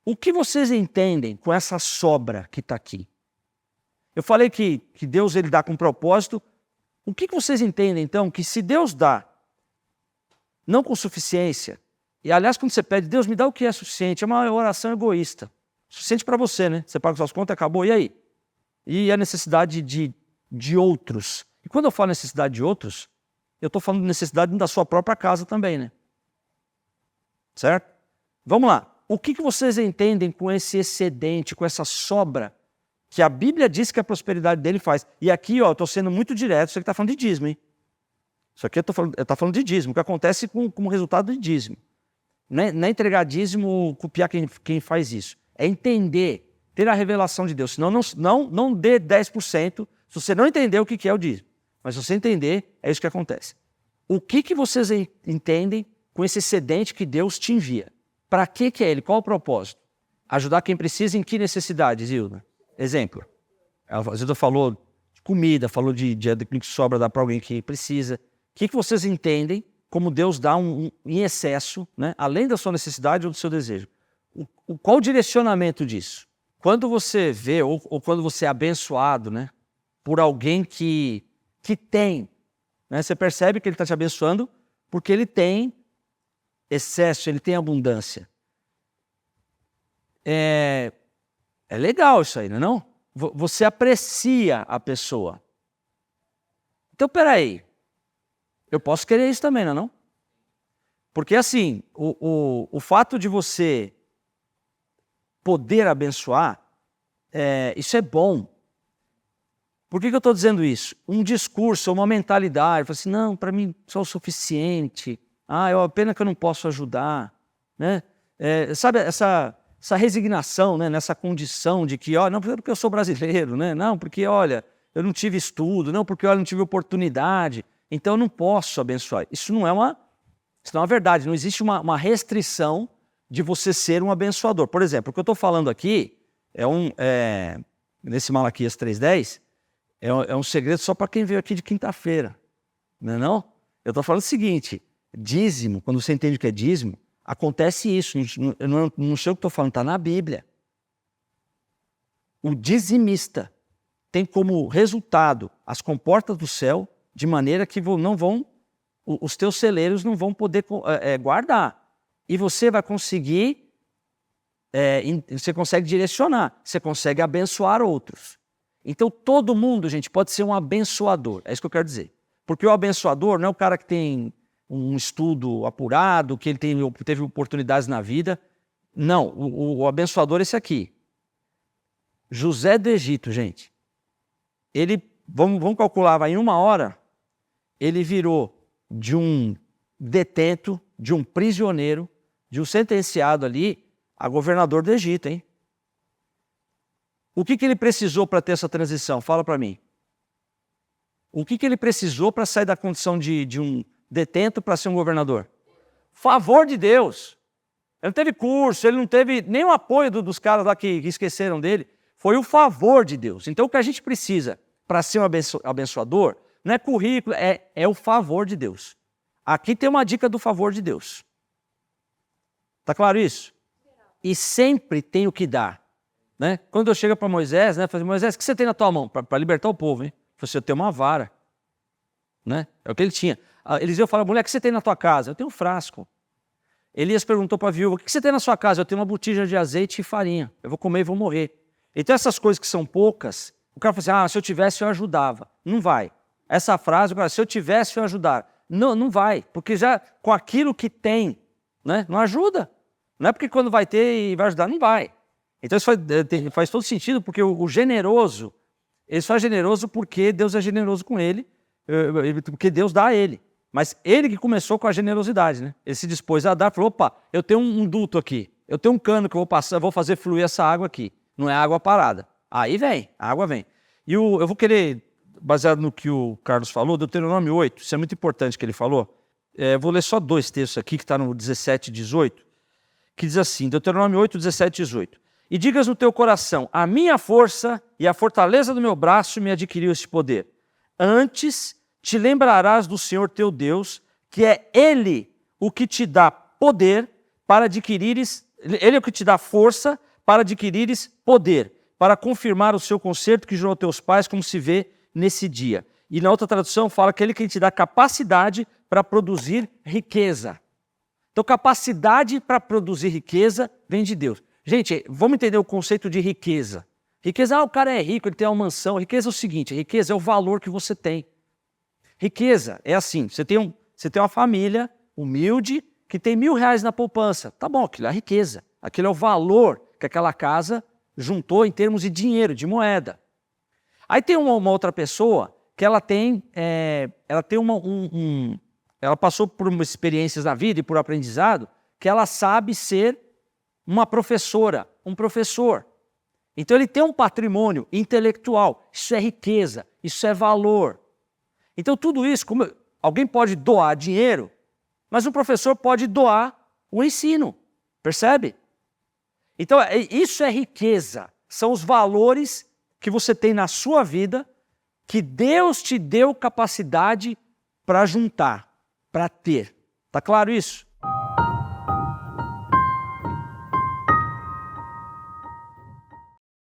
O que vocês entendem com essa sobra que está aqui? Eu falei que Deus ele dá com propósito. O que vocês entendem, então, que se Deus dá, não com suficiência, e aliás, quando você pede, Deus me dá o que é suficiente, é uma oração egoísta. Suficiente para você, né? Você paga suas contas, acabou, e aí? E a necessidade de outros. E quando eu falo necessidade de outros, eu estou falando de necessidade da sua própria casa também, né? Certo? Vamos lá. O que vocês entendem com esse excedente, com essa sobra, que a Bíblia diz que a prosperidade dele faz? E aqui, ó, eu estou sendo muito direto, isso aqui está falando de dízimo, hein? Isso aqui está falando de dízimo, o que acontece como resultado de dízimo. Não é entregar dízimo, copiar quem faz isso. É entender, ter a revelação de Deus. Senão não dê 10% se você não entender o que é o dízimo. Mas se você entender, é isso que acontece. O que vocês entendem com esse excedente que Deus te envia? Para que é ele? Qual o propósito? Ajudar quem precisa em que necessidades, Hilda? Exemplo. A Zilda falou de comida, falou de que sobra, dá para alguém que precisa. O que vocês entendem como Deus dá em excesso, né? Além da sua necessidade ou do seu desejo? Qual o direcionamento disso? Quando você vê, ou quando você é abençoado, né, por alguém que tem, né, você percebe que ele está te abençoando porque ele tem excesso, ele tem abundância. É legal isso aí, não é não? Você aprecia a pessoa. Então, peraí, eu posso querer isso também, não é não? Porque assim, o fato de você poder abençoar, isso é bom. Por que eu estou dizendo isso? Um discurso, uma mentalidade, assim, não, para mim só o suficiente, é uma pena que eu não posso ajudar, né? Sabe, essa resignação, né, nessa condição de que, não porque eu sou brasileiro, né? Não, porque, olha, eu não tive estudo, não, porque, olha, eu não tive oportunidade, então eu não posso abençoar. Isso não é uma verdade, não existe uma restrição de você ser um abençoador. Por exemplo, o que eu estou falando aqui nesse Malaquias 3:10, é um segredo só para quem veio aqui de quinta-feira, não é não? Eu estou falando o seguinte, dízimo, quando você entende o que é dízimo, acontece isso, não sei o que estou falando, está na Bíblia. O dizimista tem como resultado as comportas do céu, de maneira que os teus celeiros não vão poder guardar. E você vai conseguir, você consegue direcionar, você consegue abençoar outros. Então todo mundo, gente, pode ser um abençoador, é isso que eu quero dizer. Porque o abençoador não é o cara que tem um estudo apurado, que ele teve oportunidades na vida. Não, o abençoador é esse aqui. José do Egito, gente. Ele, vamos calcular, em 1 hora, ele virou de um detento, de um prisioneiro, de um sentenciado ali, a governador do Egito, hein? O que ele precisou para ter essa transição? Fala para mim. O que ele precisou para sair da condição de um detento para ser um governador? Favor de Deus. Ele não teve curso, ele não teve nenhum apoio dos caras lá que esqueceram dele. Foi o favor de Deus. Então o que a gente precisa para ser um abençoador não é currículo, é o favor de Deus. Aqui tem uma dica do favor de Deus. Tá claro isso? E sempre tem o que dar. Né? Quando eu chego para Moisés, né, eu falo, Moisés, o que você tem na tua mão para libertar o povo? Hein? Eu falei assim, eu tenho uma vara. Né? É o que ele tinha. Eliseu fala, mulher, o que você tem na tua casa? Eu tenho um frasco. Elias perguntou para a viúva, o que você tem na sua casa? Eu tenho uma botija de azeite e farinha. Eu vou comer e vou morrer. Então essas coisas que são poucas, o cara fala assim, se eu tivesse eu ajudava. Não vai. Essa frase, se eu tivesse eu ajudar. Não vai, porque já com aquilo que tem, né, não ajuda. Não é porque quando vai ter e vai ajudar, não vai. Então isso faz todo sentido, porque o generoso, ele só é generoso porque Deus é generoso com ele, porque Deus dá a ele. Mas ele que começou com a generosidade, né? Ele se dispôs a dar, falou, opa, eu tenho um duto aqui, eu tenho um cano que eu vou fazer fluir essa água aqui. Não é água parada. Aí vem, a água vem. E eu vou querer, baseado no que o Carlos falou, Deuteronômio 8, isso é muito importante que ele falou. Vou ler só 2 textos aqui, que está no 17 e 18, que diz assim, Deuteronômio 8, 17 e 18. E digas no teu coração, a minha força e a fortaleza do meu braço me adquiriu esse poder. Antes te lembrarás do Senhor teu Deus, que é Ele o que te dá poder para adquirires Ele é o que te dá força para adquirires poder, para confirmar o seu concerto que jurou aos teus pais, como se vê nesse dia. E na outra tradução fala que ele que te dá capacidade para produzir riqueza. Então, capacidade para produzir riqueza vem de Deus. Gente, vamos entender o conceito de riqueza. Riqueza, o cara é rico, ele tem uma mansão. Riqueza é o seguinte, riqueza é o valor que você tem. Riqueza é assim, você tem uma família humilde que tem R$1.000 na poupança. Tá bom, aquilo é riqueza. Aquilo é o valor que aquela casa juntou em termos de dinheiro, de moeda. Aí tem uma outra pessoa que ela passou por umas experiências na vida e por aprendizado que ela sabe ser uma professora, um professor. Então ele tem um patrimônio intelectual. Isso é riqueza, isso é valor. Então tudo isso, alguém pode doar dinheiro, mas um professor pode doar o ensino, percebe? Então isso é riqueza, são os valores que você tem na sua vida, que Deus te deu capacidade para juntar, para ter. Tá claro isso?